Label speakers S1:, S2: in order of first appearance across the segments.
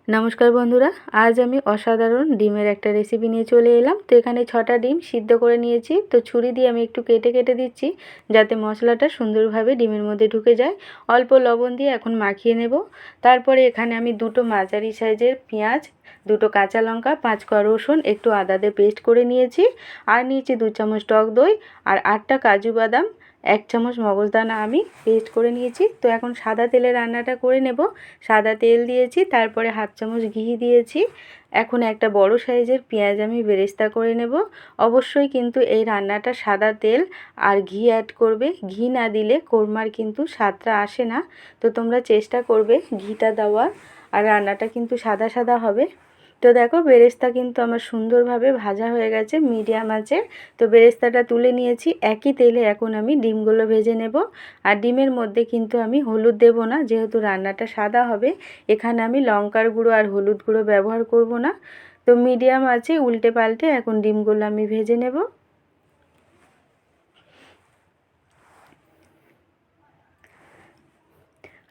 S1: নমস্কার বন্ধুরা, আজ আমি অসাধারণ ডিমের একটা রেসিপি নিয়ে চলে এলাম। তো এখানে 6টা ডিম সিদ্ধ করে নিয়েছি। তো ছুরি দিয়ে আমি একটু কেটে কেটে দিচ্ছি যাতে মশলাটা সুন্দরভাবে ডিমের মধ্যে ঢুকে যায়। অল্প লবণ দিয়ে এখন মাখিয়ে নেব। তারপরে এখানে আমি দুটো মাঝারি সাইজের পেঁয়াজ, দুটো কাঁচা লঙ্কা, 5 কোয়া রসুন, একটু আদা দিয়ে পেস্ট করে নিয়েছি। আর নিয়েছি 2 চামচ টক দই আর 8টা কাজু বাদাম, 1 চামচ মগজদানা আমি পেস্ট করে নিয়েছি। তো এখন সাদা তেলে রান্নাটা করে নেব। সাদা তেল দিয়েছি, তারপরে 1/2 চামচ ঘি দিয়েছি। এখন একটা বড় সাইজের পেঁয়াজ আমি বেরেস্তা করে নেব। অবশ্যই কিন্তু এই রান্নাটা সাদা তেল আর ঘি অ্যাড করবে। ঘি না দিলে কোরমার কিন্তু স্বাদটা আসে না। তো তোমরা চেষ্টা করবে ঘিটা দেওয়ার, আর রান্নাটা কিন্তু সাদা সাদা হবে। তো দেখো বেরেস্তা কিন্তু আমার সুন্দরভাবে ভাজা হয়ে গেছে মিডিয়াম আঁচে। তো বেরেস্তাটা তুলে নিয়েছি। একই তেলে এখন আমি ডিমগুলো ভেজে নেব। আর ডিমের মধ্যে কিন্তু আমি হলুদ দেব না, যেহেতু রান্নাটা সাদা হবে। এখানে আমি লঙ্কার গুঁড়ো আর হলুদ গুঁড়ো ব্যবহার করব না। তো মিডিয়াম আঁচে উল্টে পাল্টে এখন ডিমগুলো আমি ভেজে নেব।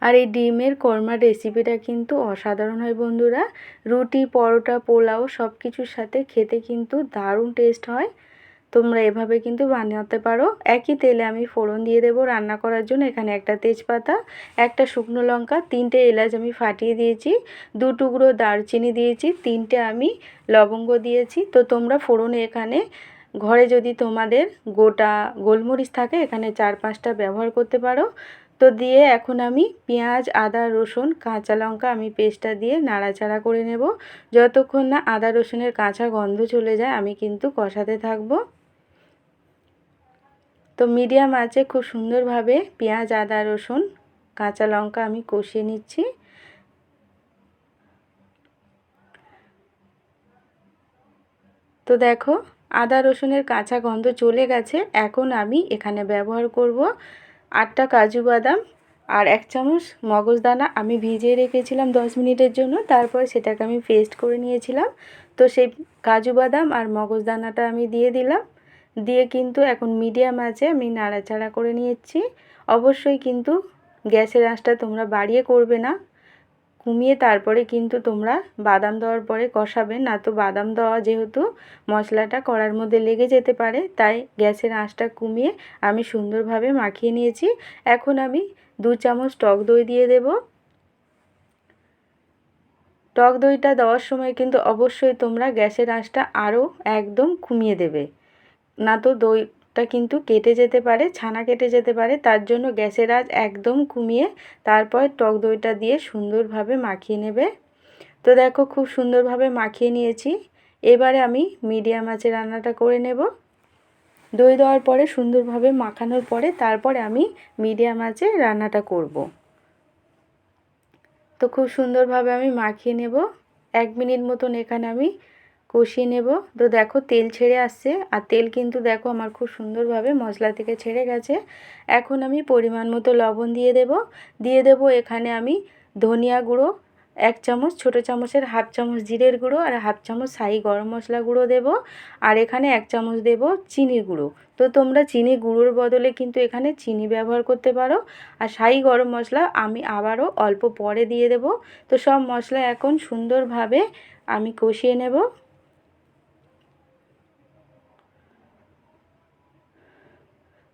S1: আর এই ডিমের কোরমার রেসিপিটা কিন্তু অসাধারণ হয় বন্ধুরা। রুটি, পরোটা, পোলাও সব কিছুর সাথে খেতে কিন্তু দারুণ টেস্ট হয়। তোমরা এভাবে কিন্তু বানাতে পারো। একই তেলে আমি ফোড়ন দিয়ে দেব রান্না করার জন্য। এখানে একটা তেজপাতা, একটা শুকনো লঙ্কা, 3টে এলাচ আমি ফাটিয়ে দিয়েছি, 2 টুকরো দারচিনি দিয়েছি, 3টে আমি লবঙ্গ দিয়েছি। তো তোমরা ফোড়নে এখানে ঘরে যদি তোমাদের গোটা গোলমরিচ থাকে এখানে 4-5টা ব্যবহার করতে পারো। তো দিয়ে এখন আমি পেঁয়াজ, আদা, রসুন, কাঁচা লঙ্কা আমি পেস্টটা দিয়ে নাড়াচাড়া করে নেব। যতক্ষণ না আদা রসুনের কাঁচা গন্ধ চলে যায় আমি কিন্তু কষাতে থাকবো। তো মিডিয়াম আঁচে খুব সুন্দরভাবে পেঁয়াজ, আদা, রসুন, কাঁচা লঙ্কা আমি কষিয়ে নিচ্ছি। তো দেখো আদা রসুনের কাঁচা গন্ধ চলে গেছে। এখন আমি এখানে ব্যবহার করব 8টা কাজু বাদাম আর 1 চামচ মগজদানা। আমি ভিজিয়ে রেখেছিলাম 10 মিনিটের জন্য, তারপর সেটাকে আমি পেস্ট করে নিয়েছিলাম। তো সেই কাজু বাদাম আর মগজদানাটা আমি দিয়ে দিলাম। দিয়ে কিন্তু এখন মিডিয়াম আঁচে আমি নাড়াচাড়া করে নিয়েছি। অবশ্যই কিন্তু গ্যাসের আঁচটা তোমরা বাড়িয়ে করবে না, কমিয়ে তারপরে কিন্তু তোমরা বাদাম দেওয়ার পরে কষাবে। না তো বাদাম দেওয়া যেহেতু মশলাটা কড়ার মধ্যে লেগে যেতে পারে, তাই গ্যাসের আঁচটা কমিয়ে আমি সুন্দরভাবে মাখিয়ে নিয়েছি। এখন আমি 2 চামচ টক দই দিয়ে দেব। টক দইটা দেওয়ার সময় কিন্তু অবশ্যই তোমরা গ্যাসের আঁচটা আরও একদম কমিয়ে দেবে, না তো দইটা কিন্তু কেটে যেতে পারে, ছানা কেটে যেতে পারে। তার জন্য গ্যাসের আঁচ একদম কমিয়ে তারপর টক দইটা দিয়ে সুন্দরভাবে মাখিয়ে নেবে। তো দেখো খুব সুন্দরভাবে মাখিয়ে নিয়েছি। এবারে আমি মিডিয়াম আঁচে রান্নাটা করে নেব। দই দেওয়ার পরে সুন্দরভাবে মাখানোর পরে তারপরে আমি মিডিয়াম আঁচে রান্নাটা করব। তো খুব সুন্দরভাবে আমি মাখিয়ে নেব। 1 মিনিট মতন এখানে আমি কষিয়ে নেব। তো দেখো তেল ছেড়ে আসছে, আর তেল কিন্তু দেখো আমার খুব সুন্দরভাবে মশলা থেকে ছেড়ে গেছে। এখন আমি পরিমাণ মতো লবণ দিয়ে দেব এখানে আমি ধনিয়া গুঁড়ো 1 চামচ, ছোটো চামচের 1/2 চামচ জিরের গুঁড়ো আর 1/2 চামচ শাহি গরম মশলা গুঁড়ো দেব। আর এখানে 1 চামচ দেব চিনির গুঁড়ো। তো তোমরা চিনি গুঁড়োর বদলে কিন্তু এখানে চিনি ব্যবহার করতে পারো। আর শাহি গরম মশলা আমি আবারও অল্প পরে দিয়ে দেব। তো সব মশলা এখন সুন্দরভাবে আমি কষিয়ে নেব।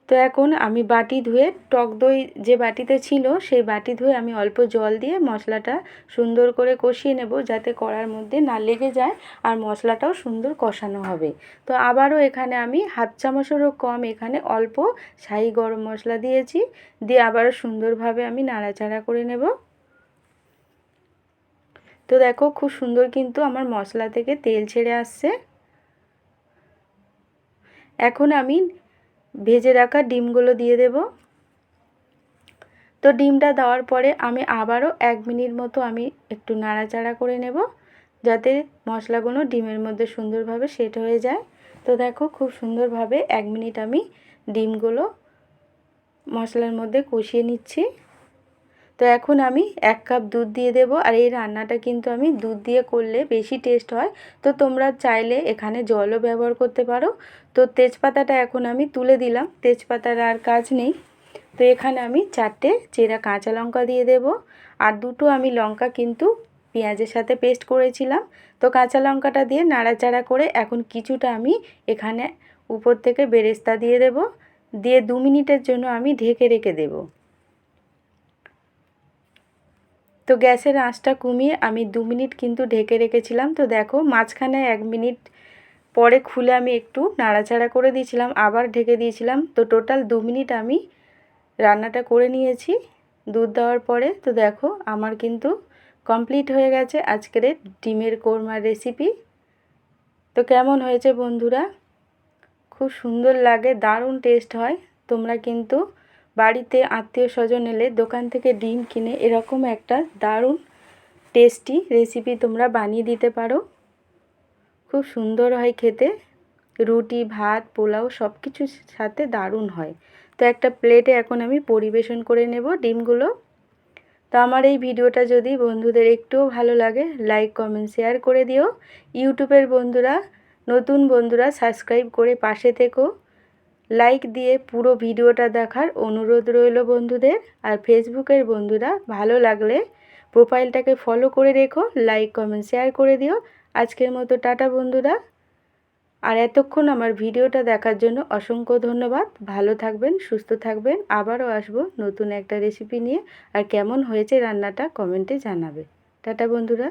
S1: তো এখন আমি বাটি ধুয়ে, টক দই যে বাটিতে ছিল সেই বাটি ধুয়ে আমি অল্প জল দিয়ে মশলাটা সুন্দর করে কষিয়ে নেব, যাতে কড়ার মধ্যে না লেগে যায় আর মশলাটাও সুন্দর কষানো হবে। তো আবারও এখানে আমি 1/2 চামচেরও কম এখানে অল্প শাহি গরম মশলা দিয়েছি। দিয়ে আবারও সুন্দরভাবে আমি নাড়াচাড়া করে নেব। তো দেখো খুব সুন্দর কিন্তু আমার মশলা থেকে তেল ছেড়ে আসছে। এখন আমি ভেজে রাখা ডিমগুলো দিয়ে দেব। তো ডিমটা দেওয়ার পরে আমি আবারও 1 মিনিট মতো আমি একটু নাড়াচাড়া করে নেব, যাতে মশলাগুলো ডিমের মধ্যে সুন্দরভাবে সেট হয়ে যায়। তো দেখো খুব সুন্দরভাবে 1 মিনিট আমি ডিমগুলো মশলার মধ্যে কষিয়ে নিচ্ছি। তো এখন আমি 1 কাপ দুধ দিয়ে দেব। আর এই রান্নাটা কিন্তু আমি দুধ দিয়ে করলে বেশি টেস্ট হয়। তো তোমরা চাইলে এখানে জলও ব্যবহার করতে পারো। তো তেজপাতাটা এখন আমি তুলে দিলাম, তেজপাতার আর কাজ নেই। তো এখানে আমি 4টে চেরা কাঁচা লঙ্কা দিয়ে দেব। আর দুটো আমি লঙ্কা কিন্তু পেঁয়াজের সাথে পেস্ট করেছিলাম। তো কাঁচা লঙ্কাটা দিয়ে নাড়াচাড়া করে এখন কিছুটা আমি এখানে উপর থেকে বেরেস্তা দিয়ে দেব, দিয়ে 2 মিনিটের জন্য আমি ঢেকে রেখে দেব। তো গ্যাসের আঁচটা কমিয়ে আমি 2 মিনিট কিন্তু ঢেকে রেখেছিলাম। তো দেখো মাঝখানে 1 মিনিট পরে খুলে আমি একটু নাড়াচাড়া করে দিয়েছিলাম, আবার ঢেকে দিয়েছিলাম। তো টোটাল 2 মিনিট আমি রান্নাটা করে নিয়েছি দুধ দেওয়ার পরে। তো দেখো আমার কিন্তু কমপ্লিট হয়ে গেছে আজকের ডিমের কোরমার রেসিপি। তো কেমন হয়েছে বন্ধুরা? খুব সুন্দর লাগে, দারুণ টেস্ট হয়। তোমরা কিন্তু বাড়িতে আত্মীয় স্বজন এলে দোকান থেকে ডিম কিনে এরকম একটা দারুণ টেস্টি রেসিপি তোমরা বানিয়ে দিতে পারো। খুব সুন্দর হয় খেতে, রুটি ভাত পোলাও সব কিছুর সাথে দারুণ হয়। তো একটা প্লেটে এখন আমি পরিবেশন করে নেব ডিমগুলো। তো আমার এই ভিডিওটা যদি বন্ধুদের একটুও ভালো লাগে লাইক কমেন্ট শেয়ার করে দিও। ইউটিউবের বন্ধুরা, নতুন বন্ধুরা সাবস্ক্রাইব করে পাশে থেকো। লাইক দিয়ে পুরো ভিডিওটা দেখার অনুরোধ রইল বন্ধুদের। আর ফেসবুকের বন্ধুরা ভালো লাগলে প্রোফাইলটাকে ফলো করে রেখো, লাইক কমেন্ট শেয়ার করে দিও। আজকের মতো টাটা বন্ধুরা। আর এতক্ষণ আমার ভিডিওটা দেখার জন্য অসংখ্য ধন্যবাদ। ভালো থাকবেন, সুস্থ থাকবেন। আবারও আসবো নতুন একটা রেসিপি নিয়ে। আর কেমন হয়েছে রান্নাটা কমেন্টে জানাবে। টাটা বন্ধুরা।